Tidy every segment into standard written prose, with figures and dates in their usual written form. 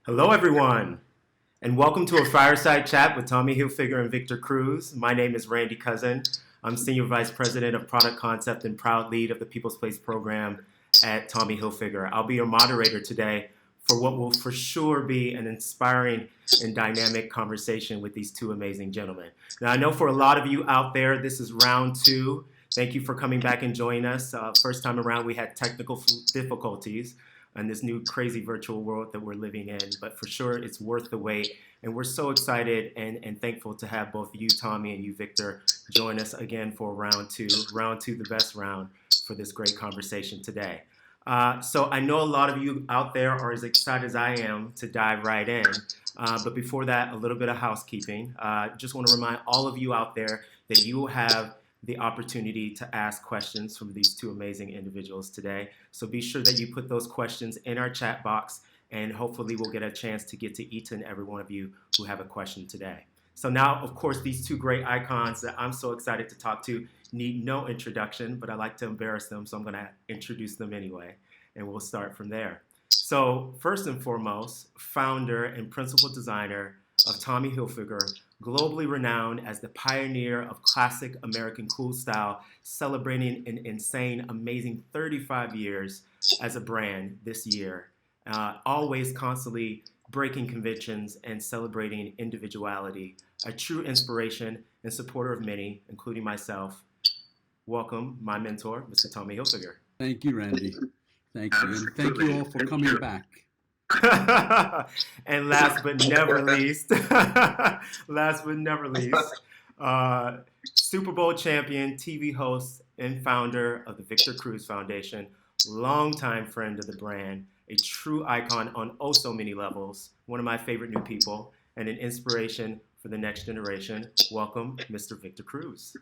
Hello, everyone, and welcome to a fireside chat with Tommy Hilfiger and Victor Cruz. My name is Randy Cousin. I'm Senior Vice President of Product Concept and proud lead of the People's Place program at Tommy Hilfiger. I'll be your moderator today for what will for sure be an inspiring and dynamic conversation with these two amazing gentlemen. Now, I know for a lot of you out there, this is round two. Thank you for coming back and joining us. First time around, we had technical difficulties in this new crazy virtual world that we're living in. But for sure, it's worth the wait. And we're so excited and thankful to have both you, Tommy, and you, Victor, join us again for round two. Round two, the best round for this great conversation today. So I know a lot of you out there are as excited as I am to dive right in. But before that, a little bit of housekeeping. Just want to remind all of you out there that you will have the opportunity to ask questions from these two amazing individuals today. So be sure that you put those questions in our chat box, and hopefully we'll get a chance to get to each and every one of you who have a question today. So now, of course, these two great icons that I'm so excited to talk to need no introduction, but I like to embarrass them, so I'm going to introduce them anyway, and we'll start from there. So first and foremost, founder and principal designer of Tommy Hilfiger, globally renowned as the pioneer of classic American cool style, celebrating an insane, amazing 35 years as a brand this year. Always constantly breaking conventions and celebrating individuality. A true inspiration and supporter of many, including myself. Welcome, my mentor, Mr. Tommy Hilfiger. Thank you, Randy. Thank you. And thank you all for coming back. And last but never least, Super Bowl champion, TV host, and founder of the Victor Cruz Foundation, longtime friend of the brand, a true icon on oh so many levels, one of my favorite new people, and an inspiration for the next generation. Welcome, Mr. Victor Cruz.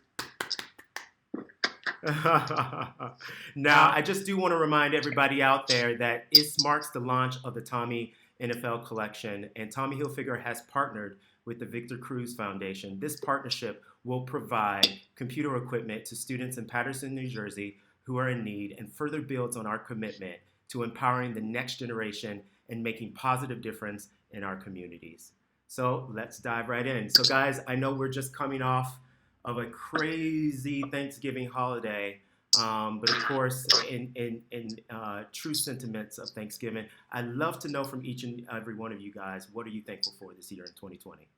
Now, I just do want to remind everybody out there that it marks the launch of the Tommy NFL collection, and Tommy Hilfiger has partnered with the Victor Cruz Foundation. This partnership will provide computer equipment to students in Paterson, New Jersey who are in need, and further builds on our commitment to empowering the next generation and making positive difference in our communities. So let's dive right in. So guys, I know we're just coming off of a crazy Thanksgiving holiday, but of course, in true sentiments of Thanksgiving, I'd love to know from each and every one of you guys, what are you thankful for this year in 2020?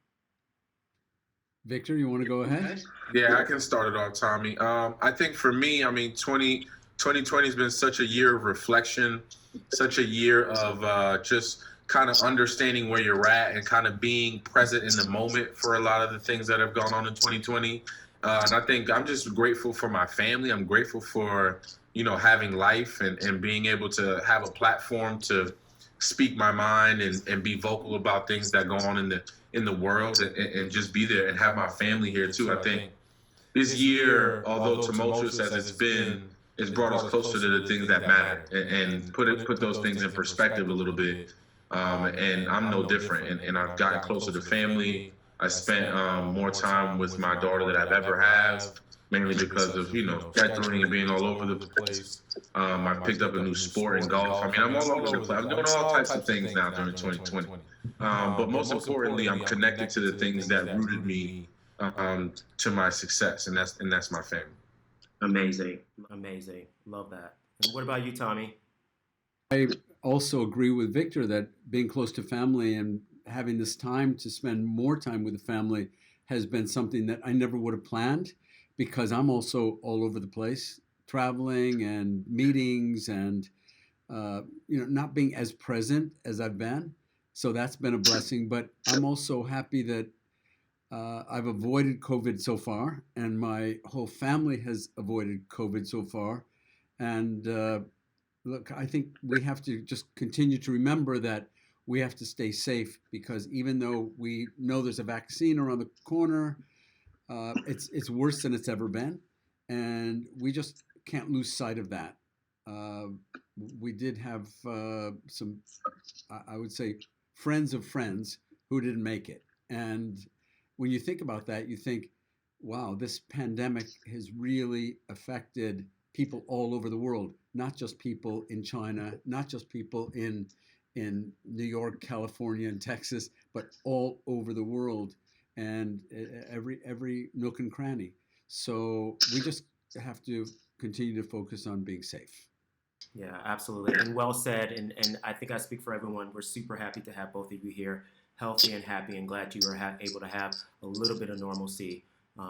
Victor, you want to go ahead? Yeah, I can start it off, Tommy. I think for me, 2020 has been such a year of reflection, such a year of just kind of understanding where you're at and kind of being present in the moment for a lot of the things that have gone on in 2020. And I think I'm just grateful for my family. I'm grateful for, having life and being able to have a platform to speak my mind and be vocal about things that go on in the world and just be there and have my family here too. I think this year, although tumultuous as it's been, it's brought us closer to the things that matter and put those things in perspective a little bit. And I'm no different. And I've gotten closer to family. I spent more time with my daughter than I've ever had, mainly because of, scheduling and being all over the place. I picked up a new sport in golf. I'm all over the place. I'm doing all types of things now during 2020. But most importantly, I'm connected to the things that rooted me to my success, and that's my family. Amazing. Love that. And what about you, Tommy? I also agree with Victor that being close to family and having this time to spend more time with the family has been something that I never would have planned, because I'm also all over the place, traveling and meetings and not being as present as I've been. So that's been a blessing. But I'm also happy that I've avoided COVID so far, and my whole family has avoided COVID so far. And look, I think we have to just continue to remember that we have to stay safe, because even though we know there's a vaccine around the corner, it's worse than it's ever been. And we just can't lose sight of that. We did have some, I would say, friends of friends who didn't make it. And when you think about that, you think, wow, this pandemic has really affected people all over the world, not just people in China, not just people in in New York, California, and Texas, but all over the world, and every nook and cranny. So we just have to continue to focus on being safe. Yeah, absolutely. And well said. And I think I speak for everyone. We're super happy to have both of you here, healthy and happy, and glad you were able to have a little bit of normalcy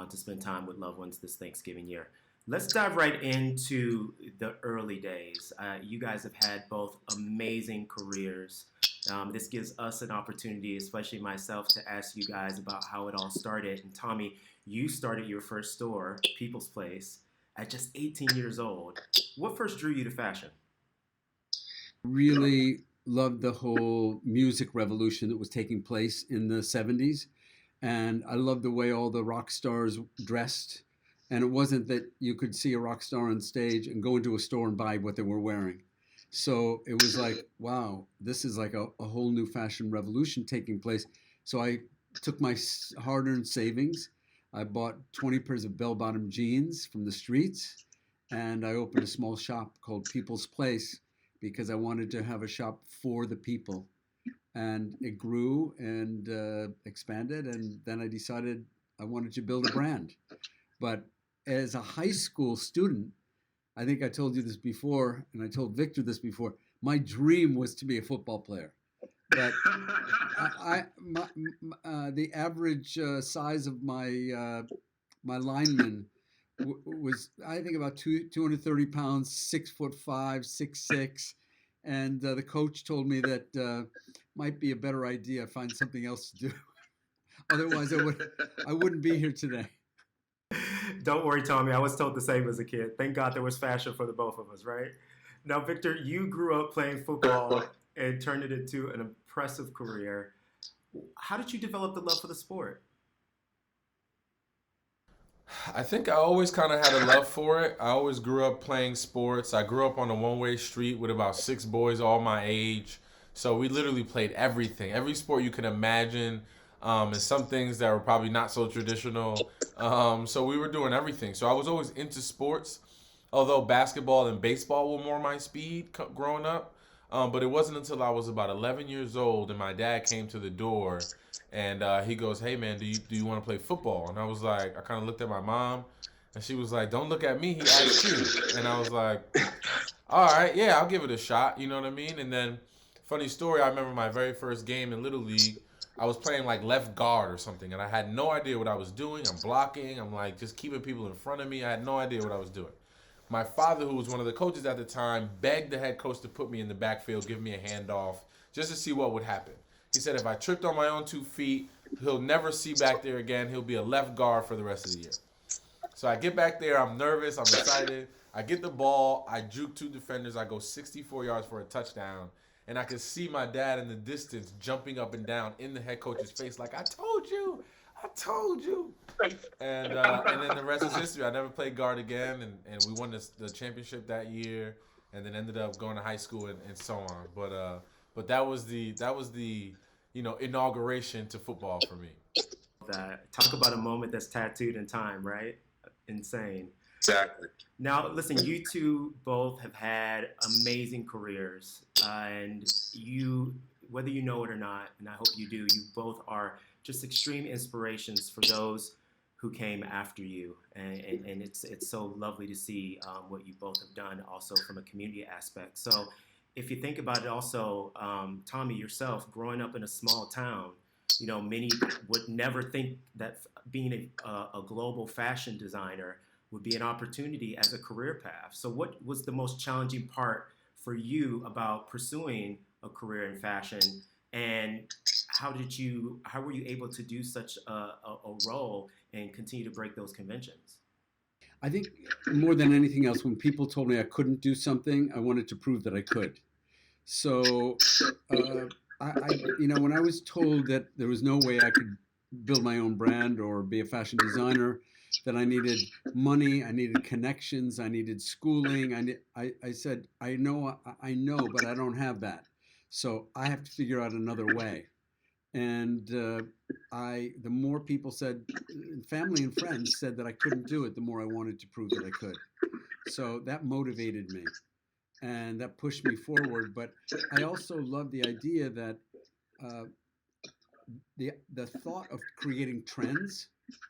to spend time with loved ones this Thanksgiving year. Let's dive right into the early days. You guys have had both amazing careers. This gives us an opportunity, especially myself, to ask you guys about how it all started. And Tommy, you started your first store, People's Place, at just 18 years old. What first drew you to fashion? Really loved the whole music revolution that was taking place in the 70s. And I loved the way all the rock stars dressed. And it wasn't that you could see a rock star on stage and go into a store and buy what they were wearing. So it was like, wow, this is like a whole new fashion revolution taking place. So I took my hard earned savings. I bought 20 pairs of bell bottom jeans from the streets. And I opened a small shop called People's Place because I wanted to have a shop for the people. And it grew and expanded. And then I decided I wanted to build a brand. But as a high school student, I think I told you this before, and I told Victor this before, my dream was to be a football player. But the average size of my lineman was, I think, about 230 pounds, 6'5", 6'6", and the coach told me that might be a better idea. Find something else to do. Otherwise, I wouldn't be here today. Don't worry, Tommy. I was told the same as a kid. Thank God there was fashion for the both of us, right? Now, Victor, you grew up playing football and turned it into an impressive career. How did you develop the love for the sport? I think I always kind of had a love for it. I always grew up playing sports. I grew up on a one-way street with about 6 boys all my age. So we literally played everything, every sport you can imagine, and some things that were probably not so traditional. So we were doing everything. So I was always into sports, although basketball and baseball were more my speed growing up. But it wasn't until I was about 11 years old and my dad came to the door and he goes, "Hey man, do you want to play football?" And I was like, I kind of looked at my mom, and she was like, "Don't look at me. He asked you." And I was like, "All right, yeah, I'll give it a shot." You know what I mean? And then, funny story, I remember my very first game in Little League. I was playing like left guard or something, and I had no idea what I was doing. I'm blocking. I'm like just keeping people in front of me. I had no idea what I was doing. My father, who was one of the coaches at the time, begged the head coach to put me in the backfield, give me a handoff, just to see what would happen. He said if I tripped on my own 2 feet, he'll never see back there again. He'll be a left guard for the rest of the year. So I get back there. I'm nervous. I'm excited. I get the ball. I juke 2 defenders. I go 64 yards for a touchdown. And I can see my dad in the distance jumping up and down in the head coach's face like, "I told you. I told you." And then the rest is history. I never played guard again, and we won the championship that year, and then ended up going to high school and so on. But that was the inauguration to football for me. Talk about a moment that's tattooed in time, right? Insane. Exactly. Now, listen, you two both have had amazing careers, and you, whether you know it or not, and I hope you do, you both are just extreme inspirations for those who came after you, and it's so lovely to see what you both have done, also from a community aspect. So, if you think about it, also, Tommy, yourself, growing up in a small town, many would never think that being a global fashion designer would be an opportunity as a career path. So what was the most challenging part for you about pursuing a career in fashion, and how were you able to do such a role and continue to break those conventions? I think more than anything else, when people told me I couldn't do something, I wanted to prove that I could. So, when I was told that there was no way I could build my own brand or be a fashion designer, that I needed money, I needed connections, I needed schooling. I said, I know, but I don't have that. So I have to figure out another way. And the more people said, family and friends said that I couldn't do it, the more I wanted to prove that I could. So that motivated me. and that pushed me forward. But I also love the idea that uh, the thought of creating trends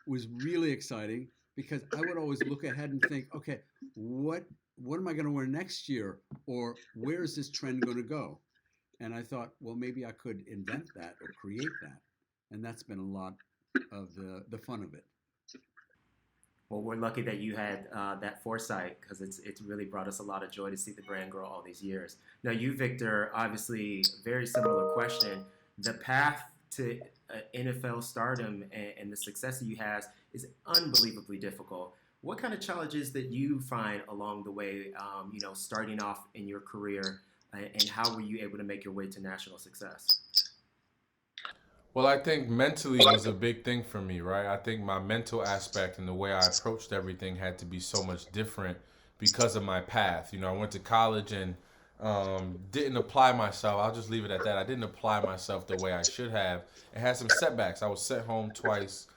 was really exciting because I would always look ahead and think, okay, what what am I going to wear next year, or where is this trend going to go? And I thought, well, maybe I could invent that or create that, and that's been a lot of the fun of it. Well, we're lucky that you had that foresight because it's really brought us a lot of joy to see the brand grow all these years. Now, you, Victor, obviously, very similar question. The path to NFL stardom and the success that you has is unbelievably difficult. What kind of challenges that you find along the way, starting off in your career, and how were you able to make your way to national success? Well, I think mentally was a big thing for me, right? I think my mental aspect and the way I approached everything had to be so much different because of my path. I went to college and didn't apply myself. I'll just leave it at that. I didn't apply myself the way I should have. It had some setbacks. I was sent home twice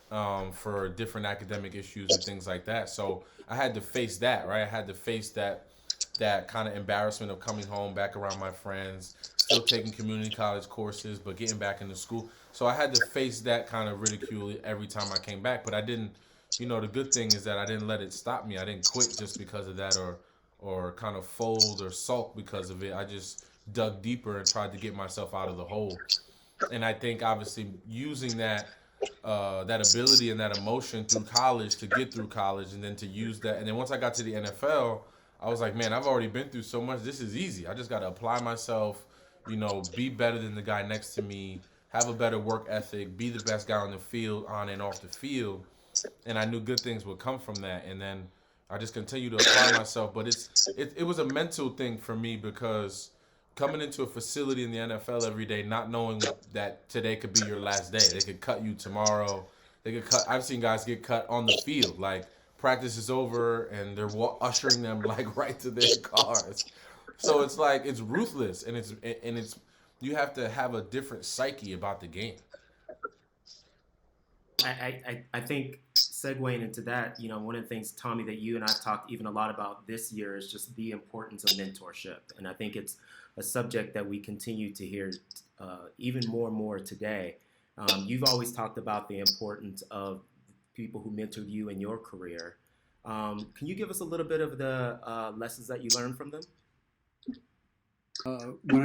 for different academic issues and things like that. So I had to face that, right? I had to face that kind of embarrassment of coming home back around my friends, still taking community college courses, but getting back into school. So I had to face that kind of ridicule every time I came back. But I didn't, the good thing is that I didn't let it stop me. I didn't quit just because of that or kind of fold or sulk because of it. I just dug deeper and tried to get myself out of the hole. And I think obviously using that ability and that emotion through college to get through college and then to use that. And then once I got to the NFL, I was like, man, I've already been through so much. This is easy. I just got to apply myself, be better than the guy next to me, have a better work ethic, be the best guy on the field, on and off the field. And I knew good things would come from that. And then I just continued to apply myself. But it was a mental thing for me because coming into a facility in the NFL every day, not knowing that today could be your last day. They could cut you tomorrow. They could cut. I've seen guys get cut on the field. Like practice is over and they're ushering them like right to their cars. So it's like it's ruthless and it's you have to have a different psyche about the game. I think segueing into that, one of the things, Tommy, that you and I've talked even a lot about this year is just the importance of mentorship. And I think it's a subject that we continue to hear even more and more today. You've always talked about the importance of people who mentored you in your career. Can you give us a little bit of the lessons that you learned from them? When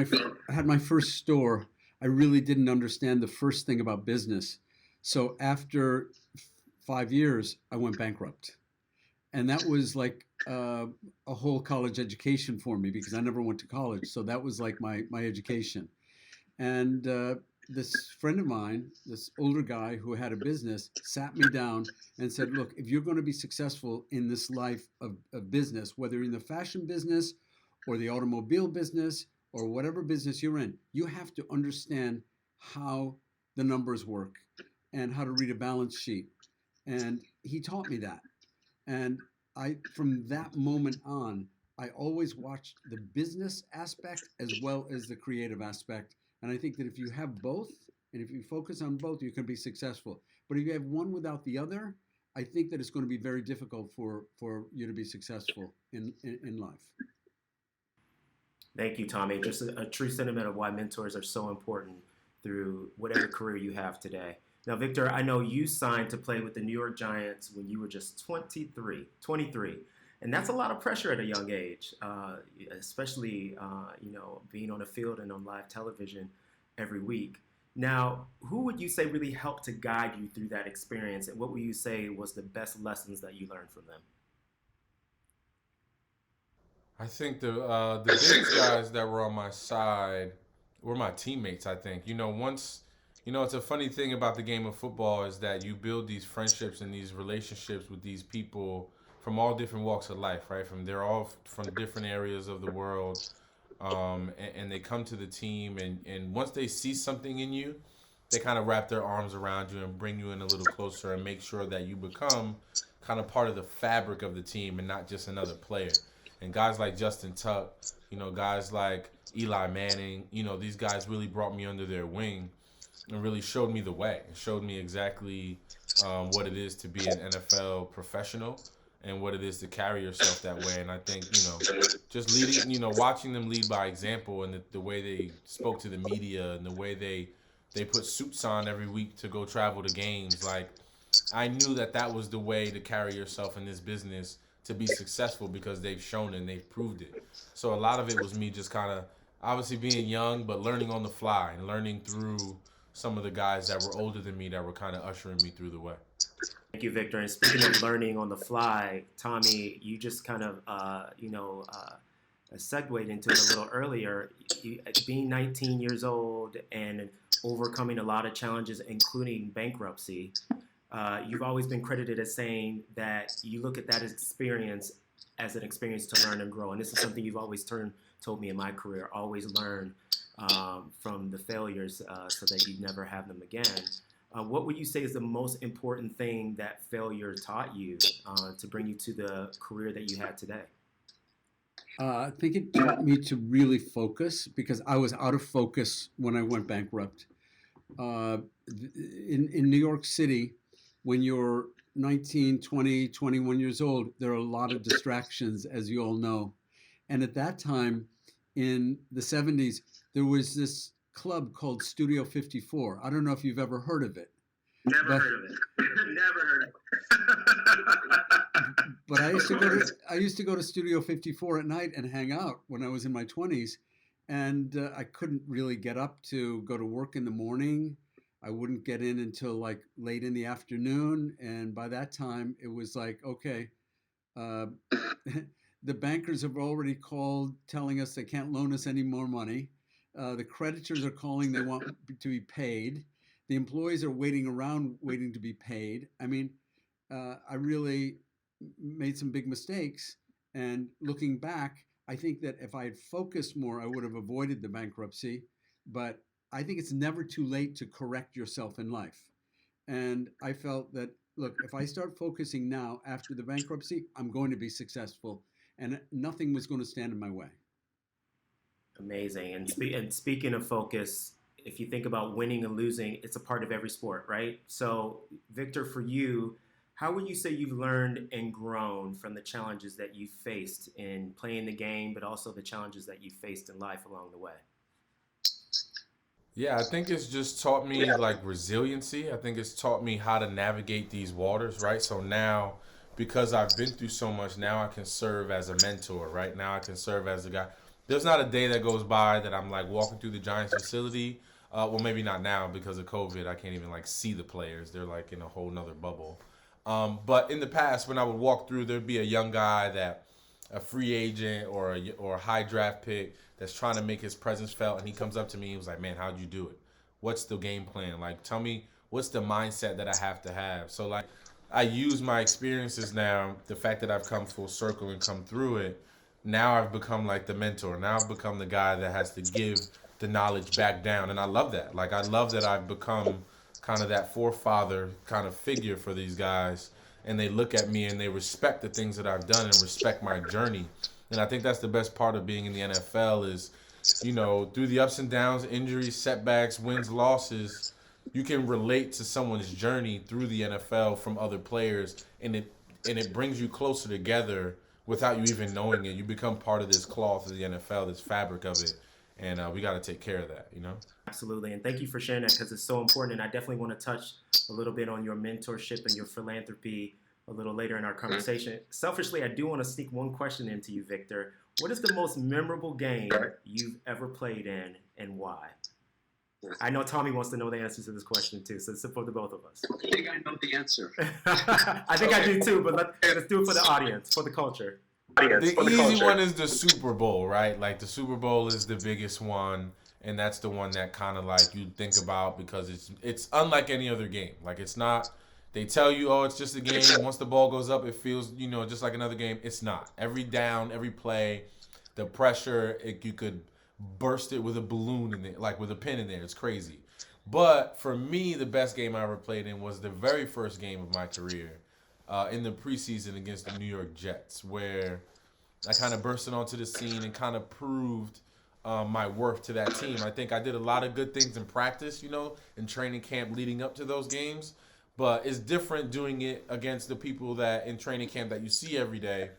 I had my first store, I really didn't understand the first thing about business. So after 5 years, I went bankrupt. And that was like a whole college education for me because I never went to college. So that was like my education. And this friend of mine, this older guy who had a business, sat me down and said, look, if you're going to be successful in this life of business, whether in the fashion business or the automobile business or whatever business you're in, you have to understand how the numbers work and how to read a balance sheet. And he taught me that. And from that moment on, I always watched the business aspect as well as the creative aspect. And I think that if you have both, and if you focus on both, you can be successful. But if you have one without the other, I think that it's going to be very difficult for you to be successful in life. Thank you, Tommy. Just a true sentiment of why mentors are so important through whatever career you have today. Now, Victor, I know you signed to play with the New York Giants when you were just 23. And that's a lot of pressure at a young age, especially, being on a field and on live television every week. Now, who would you say really helped to guide you through that experience? And what would you say was the best lessons that you learned from them? I think the biggest guys that were on my side were my teammates. I think once it's a funny thing about the game of football is that you build these friendships and these relationships with these people from all different walks of life, right? They're all from different areas of the world, and they come to the team, and once they see something in you, they kind of wrap their arms around you and bring you in a little closer and make sure that you become kind of part of the fabric of the team and not just another player. And guys like Justin Tuck, guys like Eli Manning, these guys really brought me under their wing and really showed me the way. It showed me exactly what it is to be an NFL professional and what it is to carry yourself that way. And I think, just leading, watching them lead by example, and the way they spoke to the media, and the way they put suits on every week to go travel to games. Like, I knew that was the way to carry yourself in this business to be successful, because they've shown it and they've proved it. So a lot of it was me just kind of obviously being young, but learning on the fly and learning through some of the guys that were older than me that were kind of ushering me through the way. Thank you, Victor. And speaking of learning on the fly, Tommy, you just kind of, segued into it a little earlier. Being 19 years old and overcoming a lot of challenges, including bankruptcy, you've always been credited as saying that you look at that experience as an experience to learn and grow. And this is something you've always told me in my career, always learn from the failures so that you never have them again. What would you say is the most important thing that failure taught you to bring you to the career that you have today? I think it taught me to really focus, because I was out of focus when I went bankrupt. In New York City, when you're 19, 20, 21 years old, there are a lot of distractions, as you all know. And at that time, in the 70s, there was this club called Studio 54. I don't know if you've ever heard of it. Never heard of it. Never heard of it. But I used to go to Studio 54 at night and hang out when I was in my 20s, and I couldn't really get up to go to work in the morning. I wouldn't get in until like late in the afternoon, and by that time it was like, okay, the bankers have already called telling us they can't loan us any more money. The creditors are calling, they want to be paid. The employees are waiting around waiting to be paid. I mean, I really made some big mistakes. And looking back, I think that if I had focused more, I would have avoided the bankruptcy. But I think it's never too late to correct yourself in life. And I felt that, look, if I start focusing now after the bankruptcy, I'm going to be successful. And nothing was going to stand in my way. Amazing. And speaking of focus, if you think about winning and losing, it's a part of every sport, right? So, Victor, for you, how would you say you've learned and grown from the challenges that you faced in playing the game, but also the challenges that you faced in life along the way? Yeah, I think it's just taught me like resiliency. I think it's taught me how to navigate these waters, right? So now, because I've been through so much, now I can serve as a mentor, right? Now I can serve as a guy. There's not a day that goes by that I'm like walking through the Giants facility. Well, maybe not now because of COVID. I can't even like see the players. They're like in a whole nother bubble. But in the past, when I would walk through, there'd be a young guy a free agent or a high draft pick that's trying to make his presence felt, and he comes up to me and was like, "Man, how'd you do it? What's the game plan? Like, tell me what's the mindset that I have to have." So like, I use my experiences now, the fact that I've come full circle and come through it. Now I've become like the mentor. Now I've become the guy that has to give the knowledge back down, and I love that. Like, I love that I've become kind of that forefather kind of figure for these guys, and they look at me and they respect the things that I've done and respect my journey. And I think that's the best part of being in the NFL is, through the ups and downs, injuries, setbacks, wins, losses, you can relate to someone's journey through the NFL from other players, and it brings you closer together without you even knowing it. You become part of this cloth of the NFL, this fabric of it, and we got to take care of that, Absolutely. And thank you for sharing that, because it's so important. And I definitely want to touch a little bit on your mentorship and your philanthropy a little later in our conversation. Selfishly, I do want to sneak one question into you, Victor. What is the most memorable game you've ever played in, and why? I know Tommy wants to know the answer to this question too, so it's for the both of us. I think I know the answer. I think I do too, but let's do it for the audience, for the culture. The easy one is the Super Bowl, right? Like, the Super Bowl is the biggest one, and that's the one that kind of like you think about because it's unlike any other game. Like, it's not. They tell you, oh, it's just a game. Once the ball goes up, it feels, just like another game. It's not. Every down, every play, the pressure, you could burst it with a balloon in there, like with a pin in there. It's crazy. But for me, the best game I ever played in was the very first game of my career in the preseason against the New York Jets, where I kind of bursted onto the scene and kind of proved my worth to that team. I think I did a lot of good things in practice, in training camp leading up to those games. But it's different doing it against the people that in training camp that you see every day,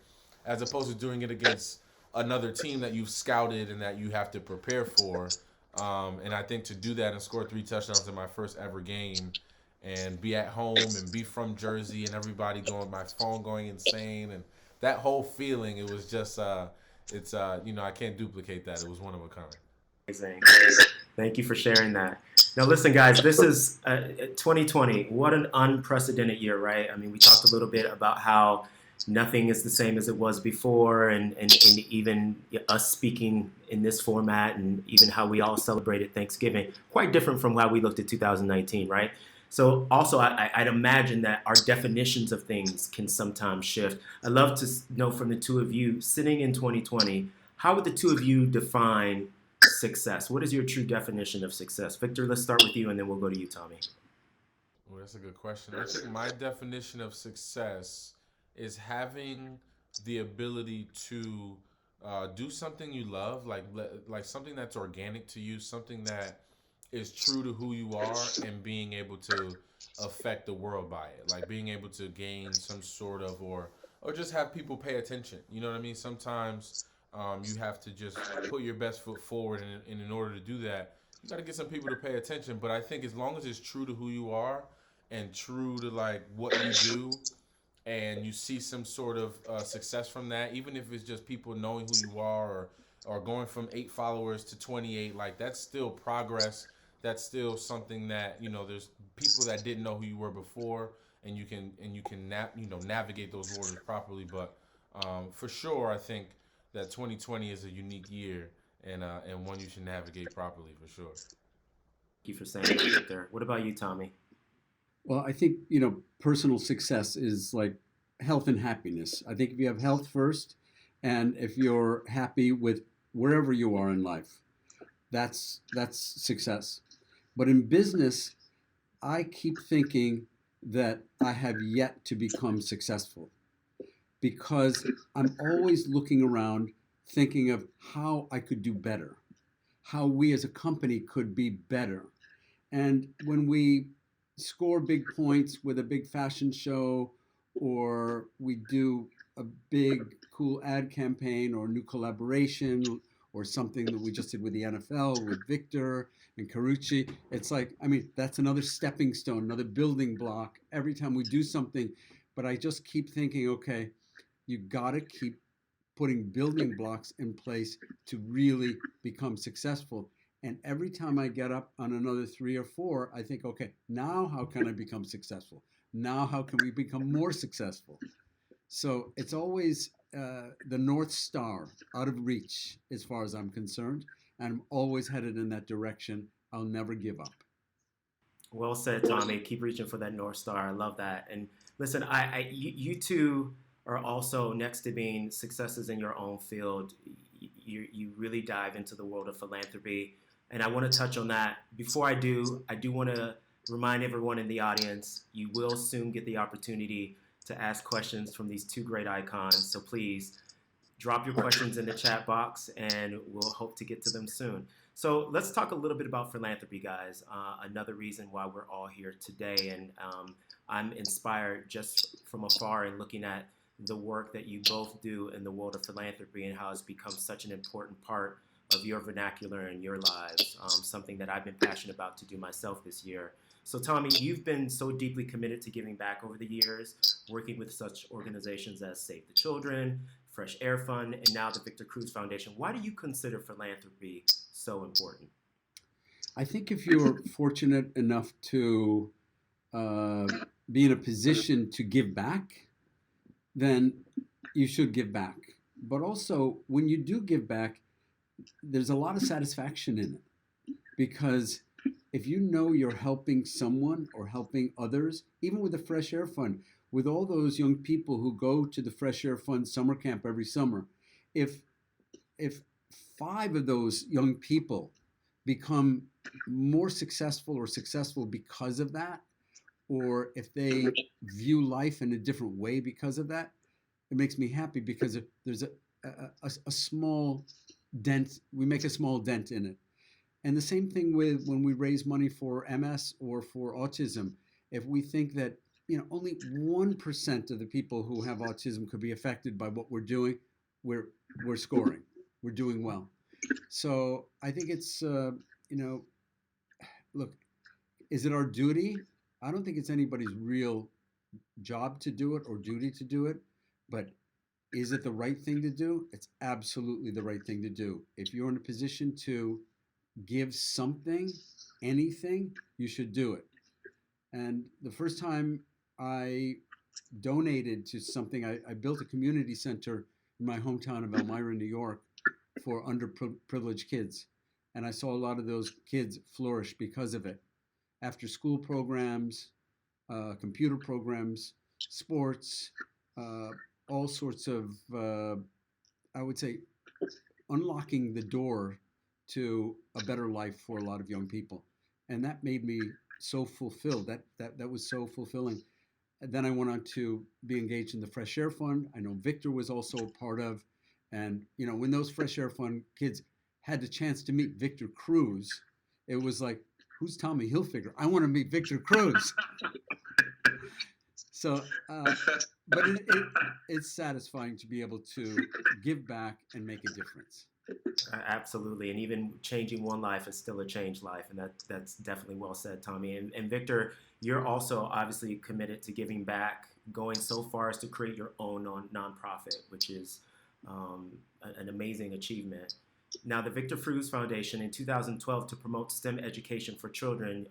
as opposed to doing it against another team that you've scouted and that you have to prepare for. And I think to do that and score 3 touchdowns in my first ever game and be at home and be from Jersey and everybody going, my phone going insane, and that whole feeling, it was just, I can't duplicate that. It was one of a kind. Amazing. Thank you for sharing that. Now, listen, guys, this is 2020. What an unprecedented year, right? I mean, we talked a little bit about how nothing is the same as it was before, and even us speaking in this format, and even how we all celebrated Thanksgiving, quite different from how we looked at 2019, right? So also, I'd imagine that our definitions of things can sometimes shift. I'd love to know from the two of you, sitting in 2020, how would the two of you define success? What is your true definition of success? Victor, let's start with you, and then we'll go to you, Tommy. Well, that's a good question. I think my definition of success is having the ability to do something you love, like something that's organic to you, something that is true to who you are, and being able to affect the world by it, like being able to gain some sort of or just have people pay attention. You know what I mean? Sometimes you have to just put your best foot forward, and in order to do that, you got to get some people to pay attention. But I think as long as it's true to who you are and true to like what you do, and you see some sort of success from that, even if it's just people knowing who you are, or going from 8 followers to 28, like that's still progress. That's still something that there's people that didn't know who you were before, and you can navigate those waters properly. But for sure, I think that 2020 is a unique year, and one you should navigate properly for sure. Thank you for saying that, Victor. What about you, Tommy? Well, I think, personal success is like health and happiness. I think if you have health first, and if you're happy with wherever you are in life, that's success. But in business, I keep thinking that I have yet to become successful, because I'm always looking around thinking of how I could do better, how we as a company could be better. And when we score big points with a big fashion show, or we do a big cool ad campaign or new collaboration, or something that we just did with the NFL with Victor and Carucci, it's like, I mean, that's another stepping stone, another building block every time we do something. But I just keep thinking, okay, you got to keep putting building blocks in place to really become successful. And every time I get up on another 3 or 4, I think, okay, now how can I become successful? Now how can we become more successful? So it's always the North Star, out of reach as far as I'm concerned. And I'm always headed in that direction. I'll never give up. Well said, Tommy. Keep reaching for that North Star. I love that. And listen, you two are also, next to being successes in your own field, you really dive into the world of philanthropy. And I want to touch on that. Before I do want to remind everyone in the audience, you will soon get the opportunity to ask questions from these two great icons. So please drop your questions in the chat box, and we'll hope to get to them soon. So let's talk a little bit about philanthropy, guys. Another reason why we're all here today. And I'm inspired just from afar and looking at the work that you both do in the world of philanthropy, and how it's become such an important part of your vernacular and your lives, something that I've been passionate about to do myself this year. So Tommy, you've been so deeply committed to giving back over the years, working with such organizations as Save the Children, Fresh Air Fund, and now the Victor Cruz Foundation. Why do you consider philanthropy so important? I think if you're fortunate enough to be in a position to give back, then you should give back. But also, when you do give back, there's a lot of satisfaction in it, because if you know you're helping someone or helping others, even with the Fresh Air Fund, with all those young people who go to the Fresh Air Fund summer camp every summer, if 5 of those young people become more successful or successful because of that, or if they view life in a different way because of that, it makes me happy, because there's a small dent, we make a small dent in it. And the same thing with when we raise money for MS or for autism. if we think that, only 1% of the people who have autism could be affected by what we're doing, we're scoring. We're doing well. So I think it's, look, is it our duty? I don't think it's anybody's real job to do it or duty to do it, but is it the right thing to do? It's absolutely the right thing to do. If you're in a position to give something, anything, you should do it. And the first time I donated to something, I built a community center in my hometown of Elmira, New York, for underprivileged kids. And I saw a lot of those kids flourish because of it. After school programs, computer programs, sports, all sorts of, I would say, unlocking the door to a better life for a lot of young people. And that made me so fulfilled. That was so fulfilling. And then I went on to be engaged in the Fresh Air Fund. I know Victor was also a part of. And, when those Fresh Air Fund kids had the chance to meet Victor Cruz, it was like, who's Tommy Hilfiger? I want to meet Victor Cruz. So, but it's satisfying to be able to give back and make a difference. Absolutely, and even changing one life is still a changed life, and that's definitely well said, Tommy. And Victor, you're also obviously committed to giving back, going so far as to create your own nonprofit, which is an amazing achievement. Now, the Victor Cruz Foundation in 2012 to promote STEM education for children.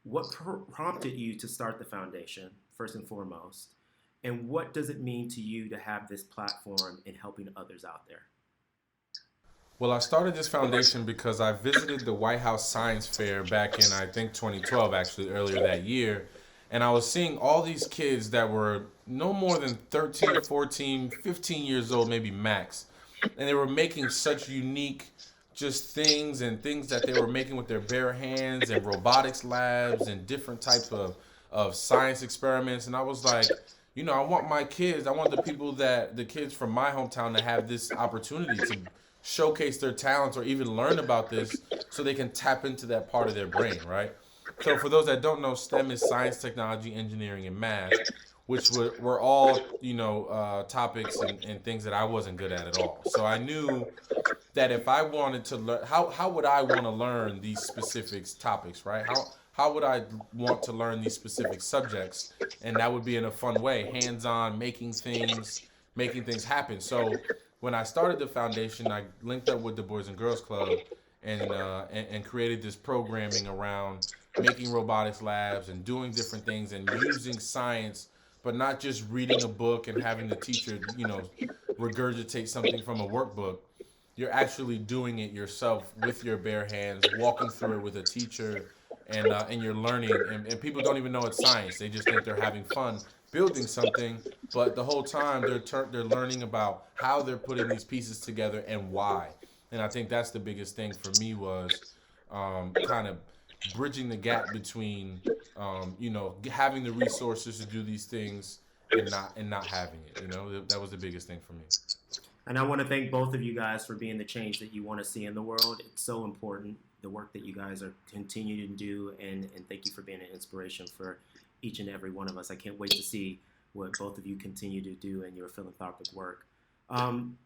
What prompted you to start the foundation, first and foremost, and what does it mean to you to have this platform in helping others out there? Well, I started this foundation because I visited the White House Science Fair back in, I think, 2012, actually, earlier that year. And I was seeing all these kids that were no more than 13, 14, 15 years old, maybe max. And they were making such unique just things and things that they were making with their bare hands and robotics labs and different types of science experiments. And I was like, I want my kids, I want the kids from my hometown to have this opportunity to showcase their talents or even learn about this so they can tap into that part of their brain, right? So for those that don't know, STEM is science, technology, engineering, and math, which were all, topics and things that I wasn't good at all. So I knew that if I wanted to learn, how would I want to learn these specific topics, right? How would I want to learn these specific subjects? And that would be in a fun way, hands-on, making things happen. So when I started the foundation, I linked up with the Boys and Girls Club and created this programming around making robotics labs and doing different things and using science, but not just reading a book and having the teacher, regurgitate something from a workbook. You're actually doing it yourself with your bare hands, walking through it with a teacher, and you're learning. And people don't even know it's science. They just think they're having fun building something, but the whole time they're learning about how they're putting these pieces together and why. And I think that's the biggest thing for me was kind of bridging the gap between having the resources to do these things and not having it. That was the biggest thing for me. And I want to thank both of you guys for being the change that you want to see in the world. It's so important, the work that you guys are continuing to do, and thank you for being an inspiration for each and every one of us. I can't wait to see what both of you continue to do in your philanthropic work.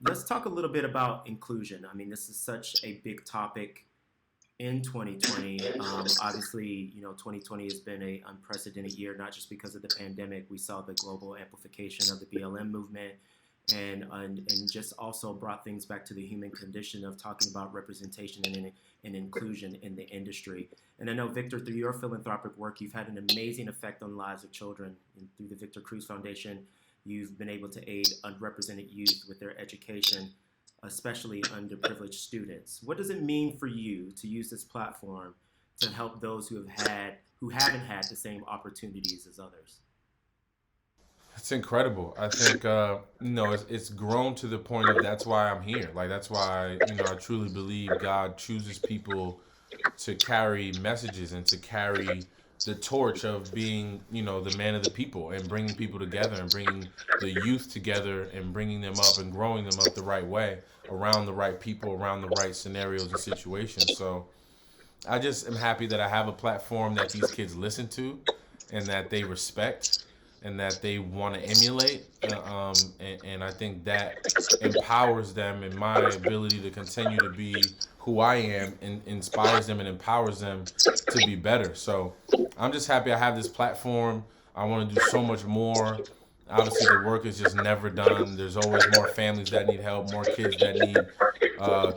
Let's talk a little bit about inclusion. I mean, this is such a big topic in 2020. Obviously, 2020 has been an unprecedented year, not just because of the pandemic. We saw the global amplification of the BLM movement, and just also brought things back to the human condition of talking about representation and inclusion in the industry. And I know, Victor, through your philanthropic work, you've had an amazing effect on the lives of children. And through the Victor Cruz Foundation, you've been able to aid underrepresented youth with their education, especially underprivileged students. What does it mean for you to use this platform to help those who haven't had the same opportunities as others? It's incredible. I think it's grown to the point of that's why I'm here. Like that's why I truly believe God chooses people to carry messages and to carry the torch of being the man of the people and bringing people together and bringing the youth together and bringing them up and growing them up the right way around the right people, around the right scenarios and situations. So I just am happy that I have a platform that these kids listen to, and that they respect and that they want to emulate. And I think that empowers them, and my ability to continue to be who I am and inspires them and empowers them to be better. So I'm just happy I have this platform. I want to do so much more. Obviously, the work is just never done. There's always more families that need help, more kids that need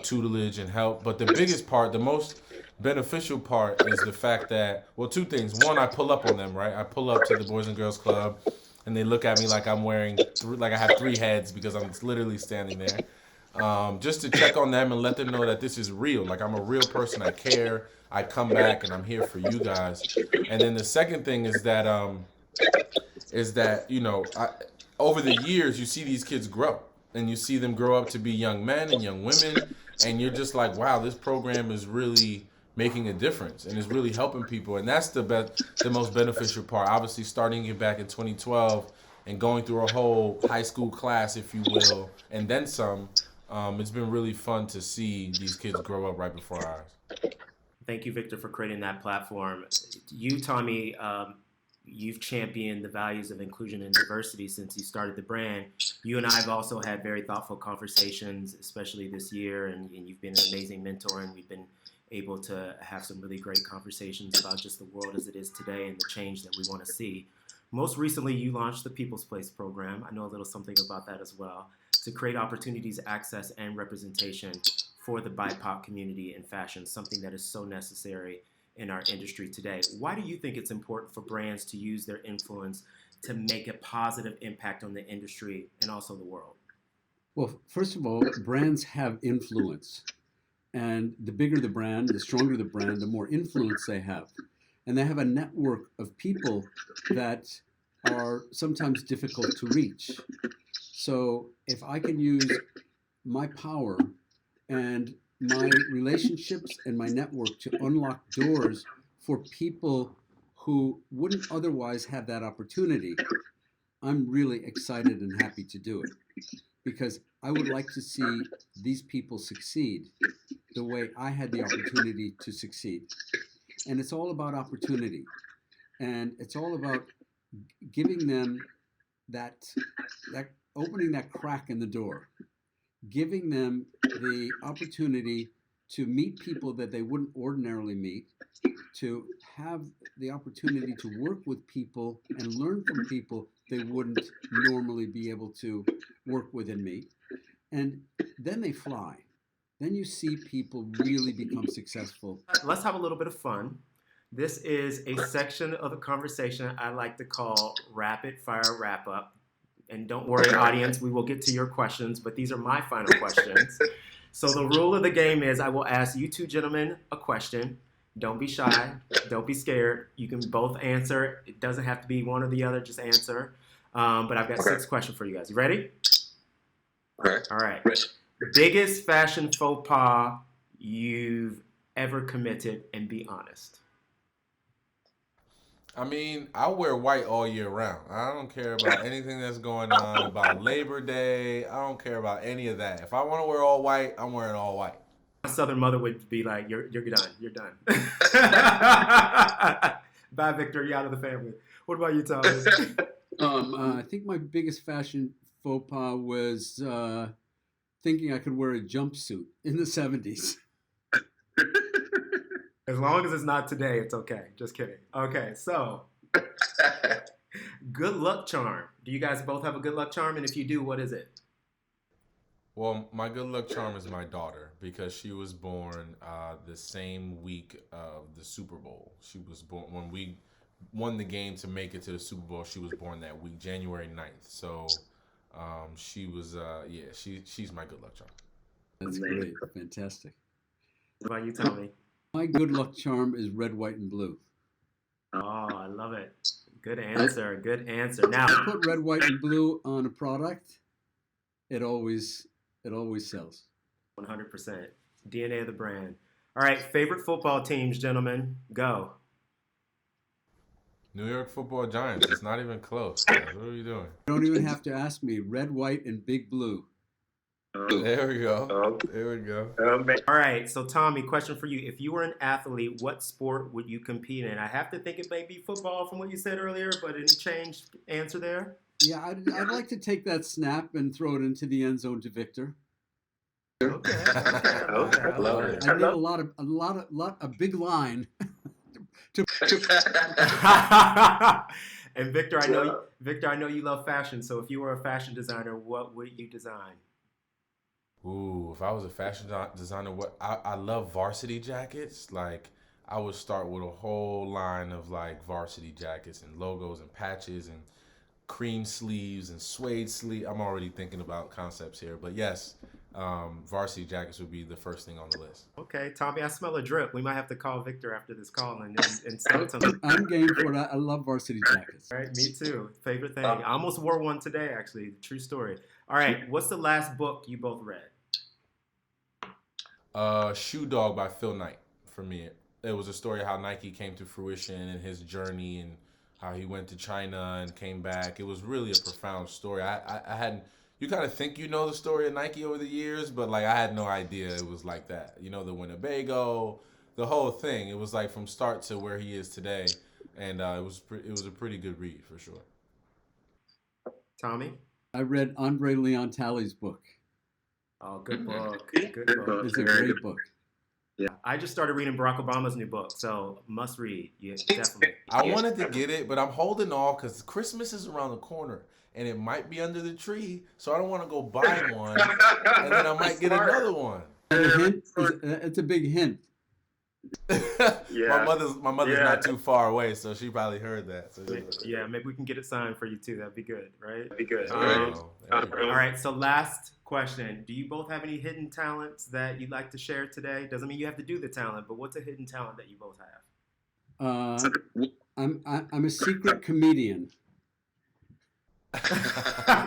tutelage and help. But the biggest part, the most beneficial part, is the fact that, well, two things. One, I pull up on them, right? I pull up to the Boys and Girls Club, and they look at me like I'm wearing, like I have three heads because I'm literally standing there. Just to check on them and let them know that this is real. Like, I'm a real person. I care. I come back, and I'm here for you guys. And then the second thing is that over the years you see these kids grow, and you see them grow up to be young men and young women, and you're just like, wow, this program is really making a difference and is really helping people. And that's the most beneficial part. Obviously, starting it back in 2012 and going through a whole high school class, if you will, and then some. It's been really fun to see these kids grow up right before our eyes. Thank you, Victor, for creating that platform. You, Tommy, you've championed the values of inclusion and diversity since you started the brand. You and I have also had very thoughtful conversations, especially this year, and you've been an amazing mentor, and we've been able to have some really great conversations about just the world as it is today and the change that we want to see. Most recently, you launched the People's Place program. I know a little something about that as well, to create opportunities, access, and representation for the BIPOC community in fashion, something that is so necessary in our industry today. Why do you think it's important for brands to use their influence to make a positive impact on the industry and also the world? Well, first of all, brands have influence. And the bigger the brand, the stronger the brand, the more influence they have. And they have a network of people that are sometimes difficult to reach. So if I can use my power and my relationships and my network to unlock doors for people who wouldn't otherwise have that opportunity, I'm really excited and happy to do it, because I would like to see these people succeed the way I had the opportunity to succeed. And it's all about opportunity. And it's all about giving them that opening that crack in the door, giving them the opportunity to meet people that they wouldn't ordinarily meet, to have the opportunity to work with people and learn from people they wouldn't normally be able to work with and meet. And then they fly. Then you see people really become successful. Let's have a little bit of fun. This is a section of the conversation I like to call Rapid Fire Wrap Up. And don't worry, audience, we will get to your questions, but these are my final questions. So the rule of the game is I will ask you two gentlemen a question. Don't be shy. Don't be scared. You can both answer. It doesn't have to be one or the other. Just answer. But I've got 6 questions for you guys. You ready? Okay. All right. Biggest fashion faux pas you've ever committed, and be honest. I mean, I wear white all year round. I don't care about anything that's going on about Labor Day. I don't care about any of that. If I want to wear all white, I'm wearing all white. My Southern mother would be like, "You're done. You're done." Bye, Victor. You're out of the family. What about you, Thomas? I think my biggest fashion faux pas was thinking I could wear a jumpsuit in the 70s. As long as it's not today, it's okay. Just kidding. Okay, so good luck charm. Do you guys both have a good luck charm? And if you do, what is it? Well, my good luck charm is my daughter, because she was born the same week of the Super Bowl. She was born when we won the game to make it to the Super Bowl. She was born that week, January 9th. So she was, she's my good luck charm. That's great. Fantastic. What about you, Tommy? My good luck charm is red, white, and blue. Oh, I love it. Good answer. Good answer. Now, I put red, white, and blue on a product, it always sells. 100%. DNA of the brand. All right, favorite football teams, gentlemen. Go. New York Football Giants. It's not even close, guys. What are you doing? You don't even have to ask me. Red, white, and big blue. There we go. There we go. All right, so Tommy, question for you. If you were an athlete, what sport would you compete in? I have to think it may be football from what you said earlier, but any changed answer there? Yeah, I'd like to take that snap and throw it into the end zone to Victor. Okay. I love it. I need a big line. And Victor, I know you love fashion. So if you were a fashion designer, what would you design? Ooh, if I was a fashion designer, what I love varsity jackets. Like I would start with a whole line of like varsity jackets and logos and patches and cream sleeves and suede sleeve. I'm already thinking about concepts here, but yes, varsity jackets would be the first thing on the list. Okay, Tommy, I smell a drip. We might have to call Victor after this call and start something. I'm game for it. I love varsity jackets. All right, me too. Favorite thing. I almost wore one today, actually. True story. All right, what's the last book you both read? Shoe Dog by Phil Knight for me. It was a story of how Nike came to fruition and his journey and how he went to China and came back. It was really a profound story. I hadn't. You kind of think you know the story of Nike over the years, but like I had no idea it was like that. You know, the Winnebago, the whole thing. It was like from start to where he is today, and it was a pretty good read for sure. Tommy? I read Andre Leon Talley's book. Oh, good book. Good book. It's a great book. Yeah, I just started reading Barack Obama's new book, so must read. Yeah, definitely. I wanted to get it, but I'm holding off because Christmas is around the corner, and it might be under the tree, so I don't want to go buy one, and then I might get another one. It's a big hint. My mother's not too far away, so she probably heard that. So yeah, maybe we can get it signed for you too. That'd be good, right? That'd be good. All right, so last question. Do you both have any hidden talents that you'd like to share today? Doesn't mean you have to do the talent, but what's a hidden talent that you both have? I'm a secret comedian. I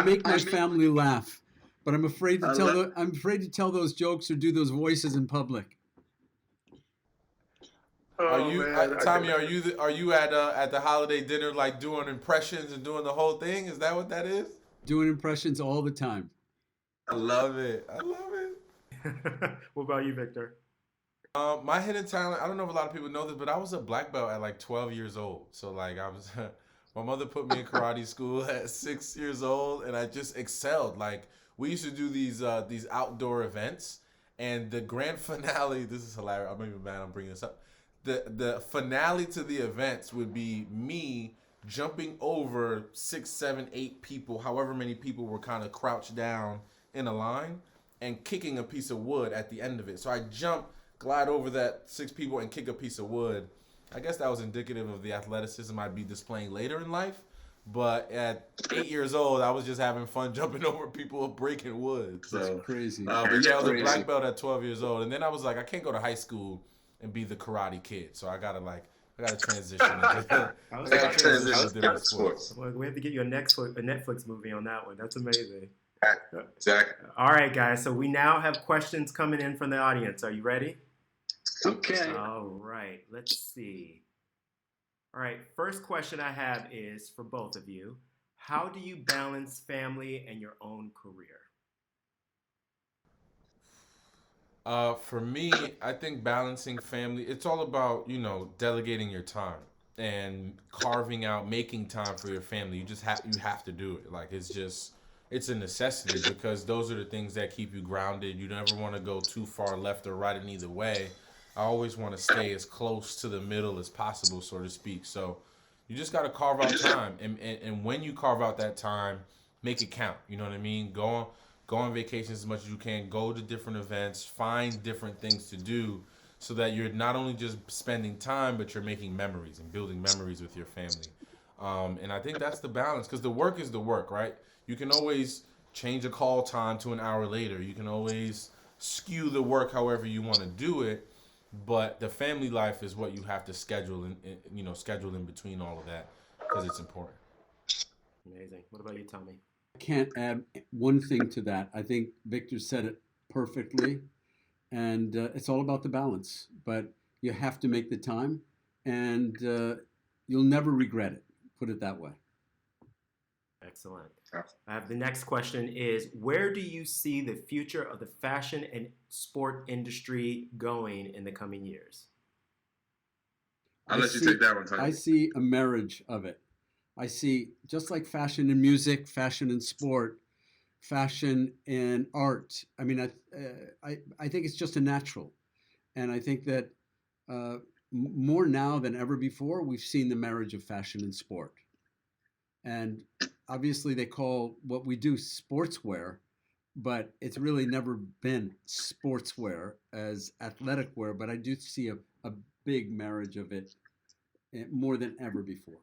make my family laugh, but I'm afraid to tell those jokes or do those voices in public. Tommy? Are you at the holiday dinner like doing impressions and doing the whole thing? Is that what that is? Doing impressions all the time. I love it. What about you, Victor? My hidden talent. I don't know if a lot of people know this, but I was a black belt at like 12 years old. So like I was. My mother put me in karate school at 6 years old, and I just excelled. Like we used to do these outdoor events, and the grand finale. This is hilarious. I'm even mad I'm bringing this up. The finale to the events would be me jumping over 6, 7, 8 people, however many people were kind of crouched down in a line, and kicking a piece of wood at the end of it. So I jump, glide over that 6 people, and kick a piece of wood. I guess that was indicative of the athleticism I'd be displaying later in life. But at 8 years old, I was just having fun jumping over people breaking wood. So, that's crazy. But yeah, I was a black belt at 12 years old. And then I was like, I can't go to high school and be the karate kid. So I gotta transition. Into different sports. Well, we have to get you a Netflix movie on that one. That's amazing. Exactly. All right, guys. So we now have questions coming in from the audience. Are you ready? Okay. All right. Let's see. All right. First question I have is for both of you. How do you balance family and your own career? For me, I think balancing family, it's all about, delegating your time and carving out, making time for your family. You have to do it. Like, it's a necessity because those are the things that keep you grounded. You never want to go too far left or right in either way. I always want to stay as close to the middle as possible, so to speak. So you just got to carve out time. And when you carve out that time, make it count. You know what I mean? Go on vacations as much as you can. Go to different events. Find different things to do so that you're not only just spending time, but you're making memories and building memories with your family. And I think that's the balance because the work is the work, right? You can always change a call time to an hour later. You can always skew the work however you want to do it. But the family life is what you have to schedule in between all of that because it's important. Amazing. What about you, Tommy? I can't add one thing to that. I think Victor said it perfectly, and it's all about the balance. But you have to make the time, and you'll never regret it. Put it that way. Excellent. I have the next question is, where do you see the future of the fashion and sport industry going in the coming years? I'll let you take that one, Tommy. I see a marriage of it. I see, just like fashion and music, fashion and sport, fashion and art. I mean, I think it's just a natural. And I think that more now than ever before, we've seen the marriage of fashion and sport. And obviously they call what we do sportswear, but it's really never been sportswear as athletic wear. But I do see a big marriage of it more than ever before.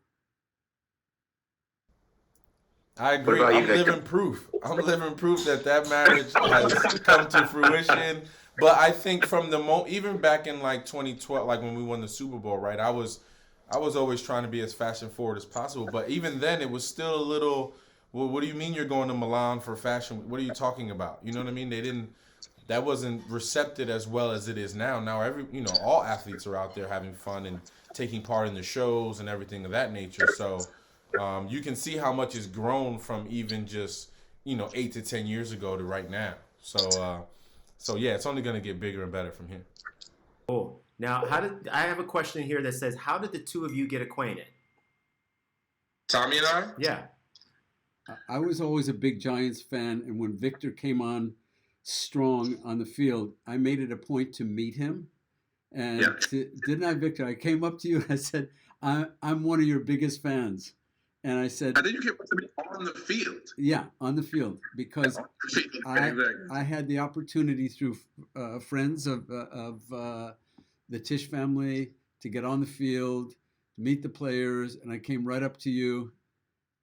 I agree. I'm living proof. I'm living proof that marriage has come to fruition. But I think from the even back in like 2012, like when we won the Super Bowl, right? I was always trying to be as fashion forward as possible. But even then, it was still a little. Well, what do you mean you're going to Milan for fashion? What are you talking about? You know what I mean? They didn't. That wasn't recepted as well as it is now. Now all athletes are out there having fun and taking part in the shows and everything of that nature. So you can see how much has grown from even just 8 to 10 years ago to right now. So yeah, it's only going to get bigger and better from here. Cool. Now, I have a question here that says, how did the two of you get acquainted? Tommy and I? Yeah. I was always a big Giants fan, and when Victor came on strong on the field, I made it a point to meet him. And didn't I, Victor? I came up to you and I said, I'm one of your biggest fans. And I said, I think you came up to me on the field. Yeah, on the field, because I had the opportunity through friends of the Tisch family to get on the field, to meet the players, and I came right up to you,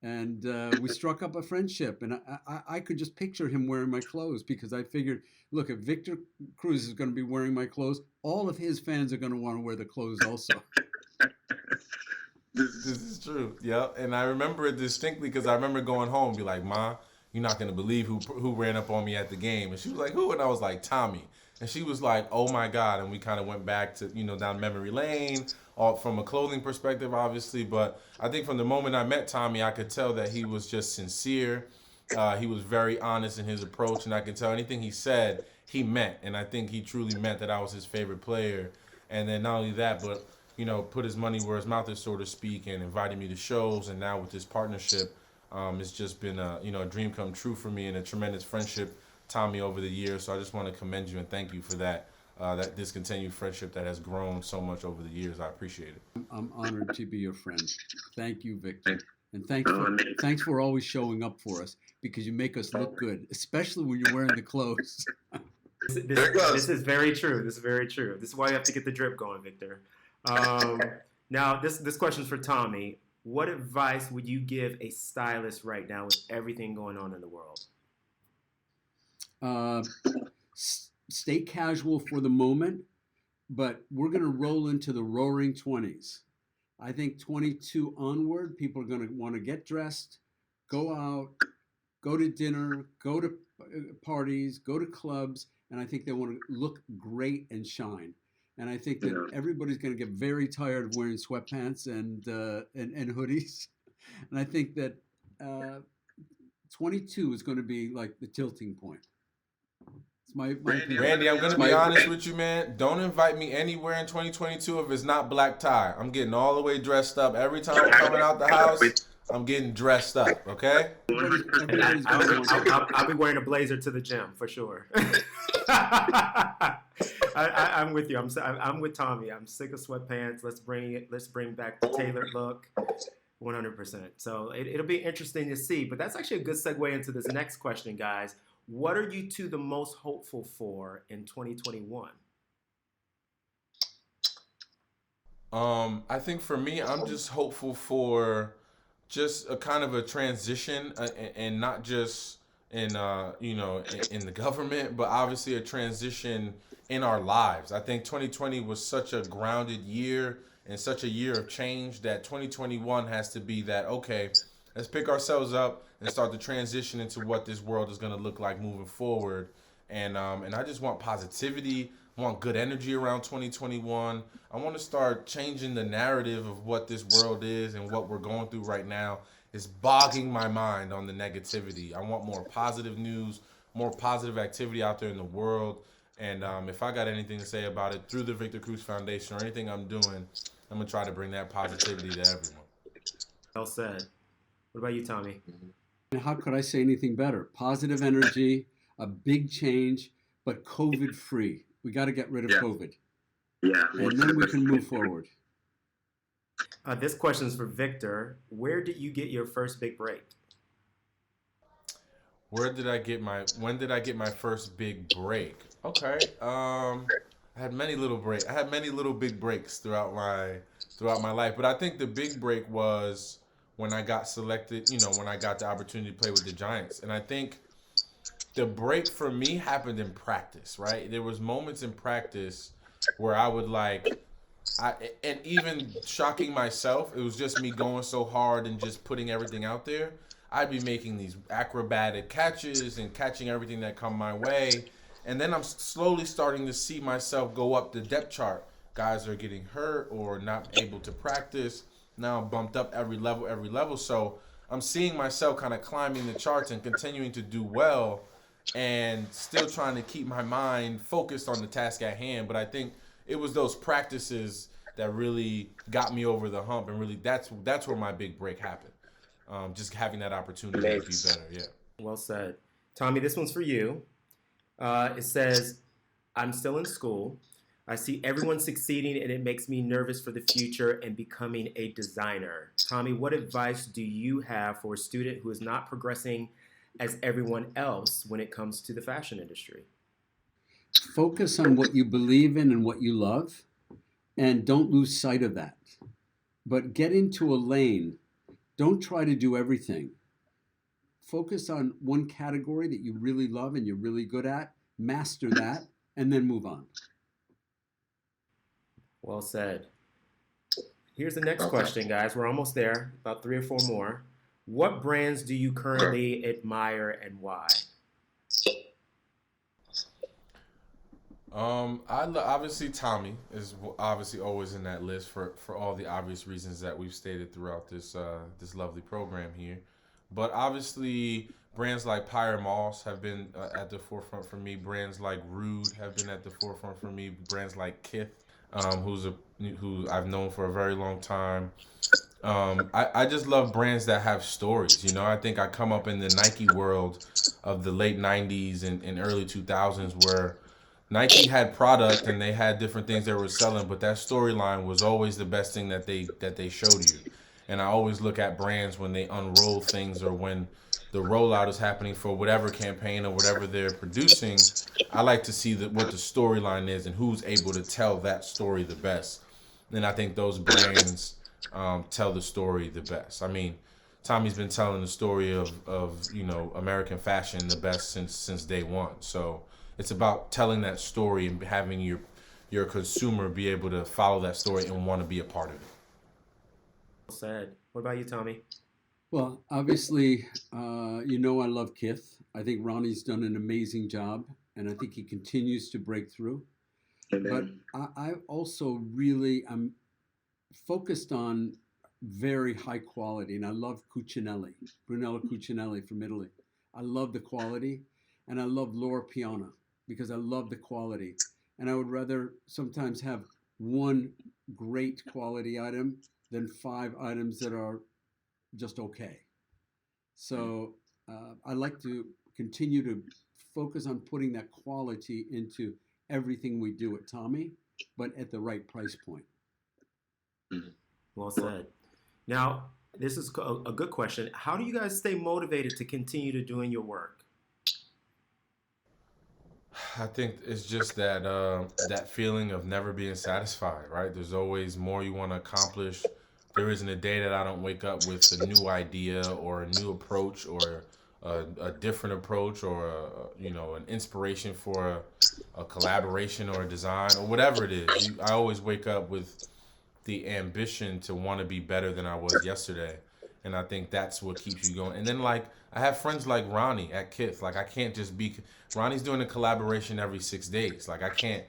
and we struck up a friendship. And I could just picture him wearing my clothes, because I figured, look, if Victor Cruz is going to be wearing my clothes, all of his fans are going to want to wear the clothes also. This is true. Yeah, and I remember it distinctly because I remember going home and be like, Ma, you're not going to believe who ran up on me at the game. And she was like, who? And I was like, Tommy. And she was like, oh, my God. And we kind of went back to, down memory lane, all from a clothing perspective, obviously. But I think from the moment I met Tommy, I could tell that he was just sincere. He was very honest in his approach. And I could tell anything he said, he meant. And I think he truly meant that I was his favorite player. And then not only that, but put his money where his mouth is, so to speak, and invited me to shows. And now with this partnership, it's just been a dream come true for me and a tremendous friendship, Tommy, over the years. So I just want to commend you and thank you for that discontinued friendship that has grown so much over the years. I appreciate it. I'm honored to be your friend. Thank you, Victor. And thanks for always showing up for us, because you make us look good, especially when you're wearing the clothes. This is very true. This is very true. This is why you have to get the drip going, Victor. Now, this question is for Tommy. What advice would you give a stylist right now with everything going on in the world? Stay casual for the moment, but we're going to roll into the roaring 20s. I think 22 onward, people are going to want to get dressed, go out, go to dinner, go to parties, go to clubs, and I think they want to look great and shine. And I think that everybody's going to get very tired of wearing sweatpants and hoodies. And I think that 22 is going to be like the tilting point. It's my Randy, I'm going to be honest with you, man. Don't invite me anywhere in 2022 if it's not black tie. I'm getting all the way dressed up. Every time I'm coming out the house, I'm getting dressed up, okay? I'll be wearing a blazer to the gym for sure. I'm with you. I'm with Tommy. I'm sick of sweatpants. Let's bring back the tailored look, 100%. So it'll be interesting to see. But that's actually a good segue into this next question, guys. What are you two the most hopeful for in 2021? I think for me, I'm just hopeful for just a kind of a transition, and not just in in the government, but obviously a transition in our lives. I think 2020 was such a grounded year and such a year of change that 2021 has to be that, okay, let's pick ourselves up and start to transition into what this world is going to look like moving forward. And I just want positivity. I want good energy around 2021. I want to start changing the narrative of what this world is and what we're going through right now, is bogging my mind on the negativity. I want more positive news, more positive activity out there in the world. And if I got anything to say about it through the Victor Cruz Foundation or anything I'm doing, I'm gonna try to bring that positivity to everyone. Well said. What about you, Tommy? And how could I say anything better? Positive energy, a big change, but COVID free. We got to get rid of COVID. Yeah. And then we can move forward. This question is for Victor. Where did you get your first big break? When did I get my first big break? Okay. I had many little big breaks throughout my life, but I think the big break was when I got selected, when I got the opportunity to play with the Giants. And I think the break for me happened in practice, right? There was moments in practice where I would and even shocking myself, it was just me going so hard and just putting everything out there. I'd be making these acrobatic catches and catching everything that come my way. And then I'm slowly starting to see myself go up the depth chart. Guys are getting hurt or not able to practice. Now I'm bumped up every level. So I'm seeing myself kind of climbing the charts and continuing to do well and still trying to keep my mind focused on the task at hand. But I think it was those practices that really got me over the hump, and really that's where my big break happened. Just having that opportunity to be better. Yeah. Well said. Tommy, this one's for you. It says, I'm still in school. I see everyone succeeding and it makes me nervous for the future and becoming a designer. Tommy, what advice do you have for a student who is not progressing as everyone else when it comes to the fashion industry? Focus on what you believe in and what you love, and don't lose sight of that. But get into a lane. Don't try to do everything. Focus on one category that you really love and you're really good at, master that, and then move on. Well said. Here's the next question, guys. We're almost there, about 3 or 4 more. What brands do you currently admire and why? Obviously Tommy is obviously always in that list for all the obvious reasons that we've stated throughout this lovely program here. But obviously brands like Pyre Moss have been at the forefront for me. Brands like Rude have been at the forefront for me. Brands like Kith, who I've known for a very long time. I just love brands that have stories. I think I come up in the Nike world of the late 90s and early 2000s where Nike had product and they had different things they were selling, but that storyline was always the best thing that they showed you. And I always look at brands when they unroll things or when the rollout is happening for whatever campaign or whatever they're producing. I like to see what the storyline is and who's able to tell that story the best. And I think those brands tell the story the best. I mean, Tommy's been telling the story of American fashion the best since day one. So it's about telling that story and having your consumer be able to follow that story and want to be a part of it. Well said. What about you, Tommy? Well, obviously, I love Kith. I think Ronnie's done an amazing job, and I think he continues to break through. But I also I'm focused on very high quality, and I love Brunello Cucinelli from Italy. I love the quality, and I love Loro Piana because I love the quality. And I would rather sometimes have one great quality item than 5 items that are just okay. So I like to continue to focus on putting that quality into everything we do at Tommy, but at the right price point. Well said. Now, this is a good question. How do you guys stay motivated to continue to doing your work? I think it's just that feeling of never being satisfied, right? There's always more you want to accomplish. There isn't a day that I don't wake up with a new idea or a new approach or a different approach or an inspiration for a collaboration or a design or whatever it is. I always wake up with the ambition to want to be better than I was yesterday. And I think that's what keeps you going. And then I have friends like Ronnie at Kith. I can't just be, Ronnie's doing a collaboration every 6 days. I can't,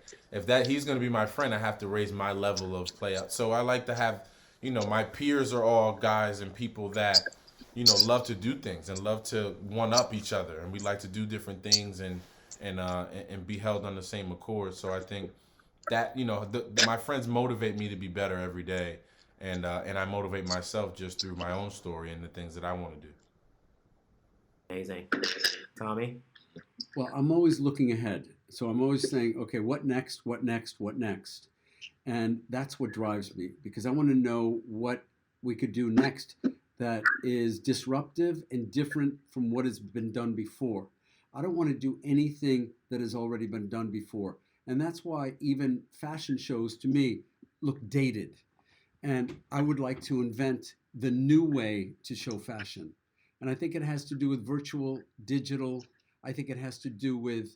he's going to be my friend, I have to raise my level of play out. So I like to have, my peers are all guys and people that love to do things and love to one up each other, and we like to do different things and be held on the same accord. So I think that my friends motivate me to be better every day, and I motivate myself just through my own story and the things that I want to do. Amazing. Tommy? Well, I'm always looking ahead. So I'm always saying, okay, what next? What next? What next? And that's what drives me, because I want to know what we could do next that is disruptive and different from what has been done before. I don't want to do anything that has already been done before. And that's why even fashion shows to me look dated. And I would like to invent the new way to show fashion. And I think it has to do with virtual, digital. I think it has to do with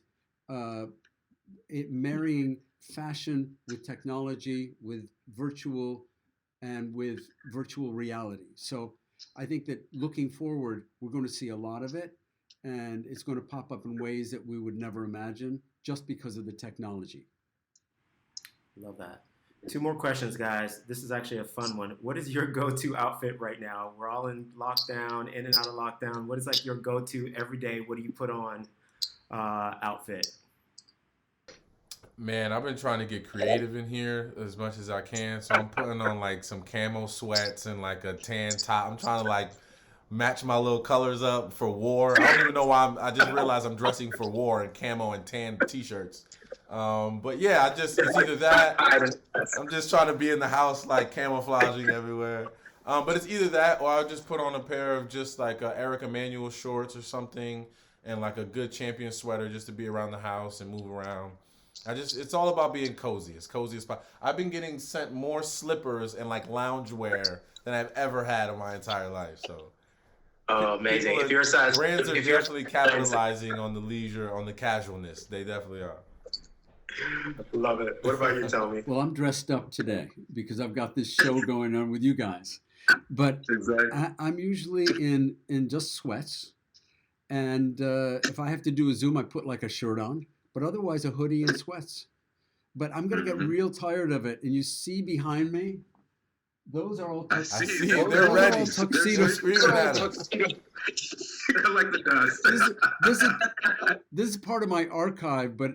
marrying fashion with technology, with virtual, and with virtual reality. So I think that looking forward, we're going to see a lot of it, and it's going to pop up in ways that we would never imagine just because of the technology. Love that. 2 more questions, guys. This is actually a fun one. What is your go-to outfit right now? We're all in lockdown, in and out of lockdown. What is like your go-to every day? What do you put on outfit? Man, I've been trying to get creative in here as much as I can. So I'm putting on like some camo sweats and like a tan top. I'm trying to like match my little colors up for war. I don't even know why I just realized I'm dressing for war in camo and tan t-shirts. But yeah, it's either that. I'm just trying to be in the house like camouflaging everywhere. But it's either that or I'll just put on a pair of just like Eric Emanuel shorts or something and like a good champion sweater just to be around the house and move around. It's all about being cozy, as cozy as possible. I've been getting sent more slippers and like loungewear than I've ever had in my entire life. So, Amazing. If your size, brands are definitely capitalizing on the leisure, on the casualness. They definitely are. Love it. What about you, Tommy? Well, I'm dressed up today because I've got this show going on with you guys. But exactly. I'm usually in just sweats. And if I have to do a Zoom, I put like a shirt on. But otherwise, a hoodie and sweats. But I'm going to get real tired of it. And you see behind me, those are all tuxedos. I see, they're ready. They're screaming at us. I like the dust. This is part of my archive, but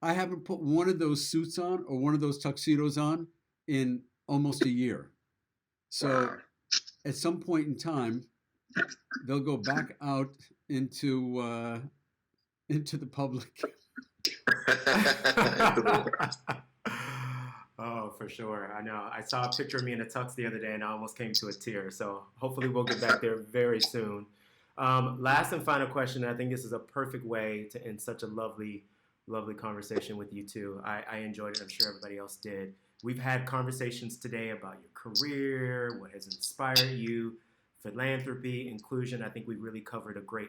I haven't put one of those suits on or one of those tuxedos on in almost a year. So at some point in time, they'll go back out into the public. Oh, for sure. I know. I saw a picture of me in a tux the other day and I almost came to a tear. So hopefully we'll get back there very soon. Last and final question. I think this is a perfect way to end such a lovely conversation with you two. I enjoyed it. I'm sure everybody else did. We've had conversations today about your career, what has inspired you, philanthropy, inclusion. I think we really covered a great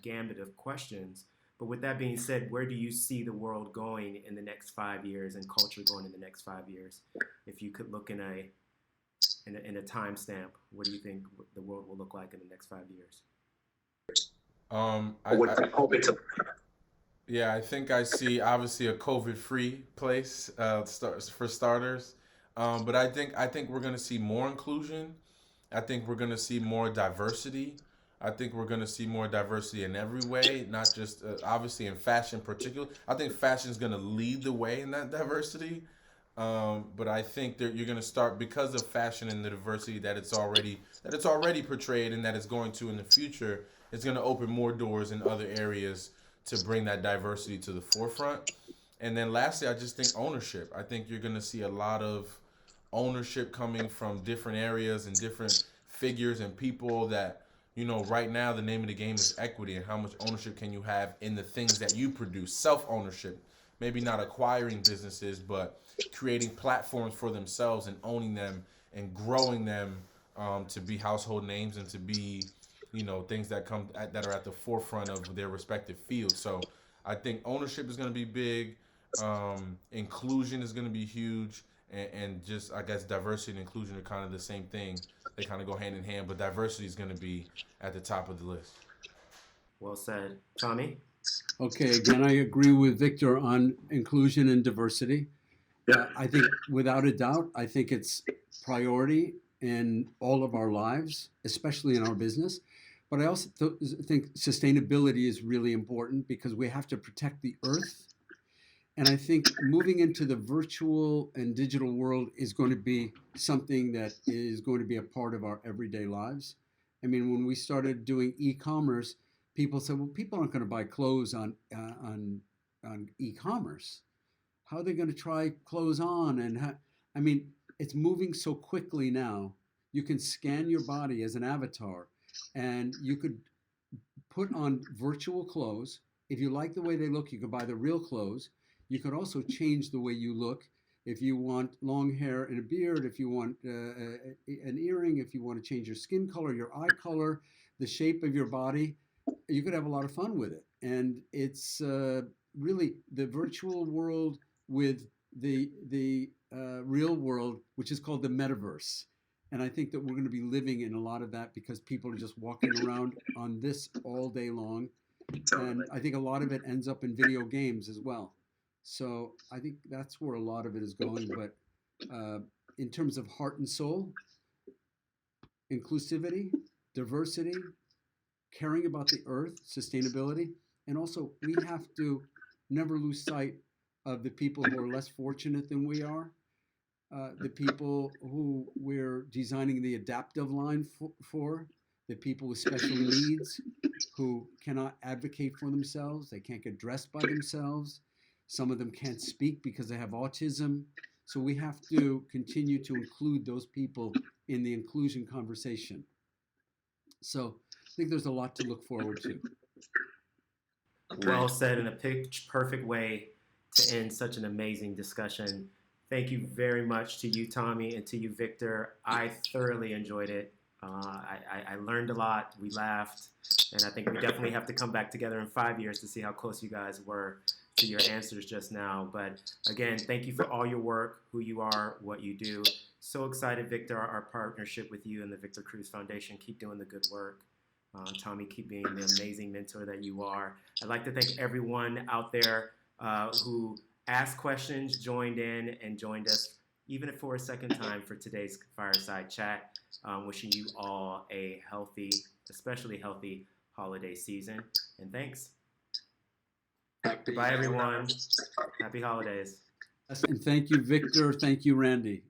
gambit of questions. But with that being said, where do you see the world going in the next 5 years and culture going in the next 5 years? If you could look in a time stamp, what do you think the world will look like in the next 5 years? I think I see obviously a COVID-free place for starters. But I think we're going to see more inclusion. I think we're going to see more diversity. I think we're going to see more diversity in every way, not just obviously in fashion in particular. I think fashion is going to lead the way in that diversity. But I think that you're going to start, because of fashion and the diversity that it's already portrayed and that it's going to in the future, it's going to open more doors in other areas to bring that diversity to the forefront. And then lastly, I just think ownership. I think you're going to see a lot of ownership coming from different areas and different figures and people that, right now the name of the game is equity, and how much ownership can you have in the things that you produce. Self-ownership, maybe not acquiring businesses, but creating platforms for themselves and owning them and growing them to be household names and to be, things that that are at the forefront of their respective fields. So I think ownership is going to be big. Inclusion is going to be huge. And just, I guess, diversity and inclusion are kind of the same thing. They kind of go hand in hand, but diversity is going to be at the top of the list. Well said. Tommy? Okay, again, I agree with Victor on inclusion and diversity. Yeah. I think without a doubt, I think it's priority. in all of our lives, especially in our business. But I also think sustainability is really important because we have to protect the earth. And I think moving into the virtual and digital world is going to be something that is going to be a part of our everyday lives. I mean, when we started doing e-commerce, people said, "Well, people aren't going to buy clothes on e-commerce. How are they going to try clothes on?" I mean, it's moving so quickly now. You can scan your body as an avatar, and you could put on virtual clothes. If you like the way they look, you could buy the real clothes. You could also change the way you look. If you want long hair and a beard, if you want an earring, if you want to change your skin color, your eye color, the shape of your body, you could have a lot of fun with it. And it's really the virtual world with the real world, which is called the metaverse. And I think that we're going to be living in a lot of that because people are just walking around on this all day long. And I think a lot of it ends up in video games as well. So I think that's where a lot of it is going. But in terms of heart and soul, inclusivity, diversity, caring about the earth, sustainability, and also we have to never lose sight of the people who are less fortunate than we are, the people who we're designing the adaptive line for, the people with special needs who cannot advocate for themselves, they can't get dressed by themselves. Some of them can't speak because they have autism. So we have to continue to include those people in the inclusion conversation. So I think there's a lot to look forward to. Well said, in a perfect way to end such an amazing discussion. Thank you very much to you, Tommy, and to you, Victor. I thoroughly enjoyed it. I learned a lot. We laughed. And I think we definitely have to come back together in 5 years to see how close you guys were to your answers just now. But again, thank you for all your work, who you are, what you do. So excited, Victor, our partnership with you and the Victor Cruz Foundation. Keep doing the good work. Tommy, keep being the amazing mentor that you are. I'd like to thank everyone out there who asked questions, joined in, and joined us, even if for a second time, for today's fireside chat. Wishing you all a healthy, especially healthy holiday season. And thanks. Goodbye, everyone. Happy holidays. And thank you, Victor. Thank you, Randy.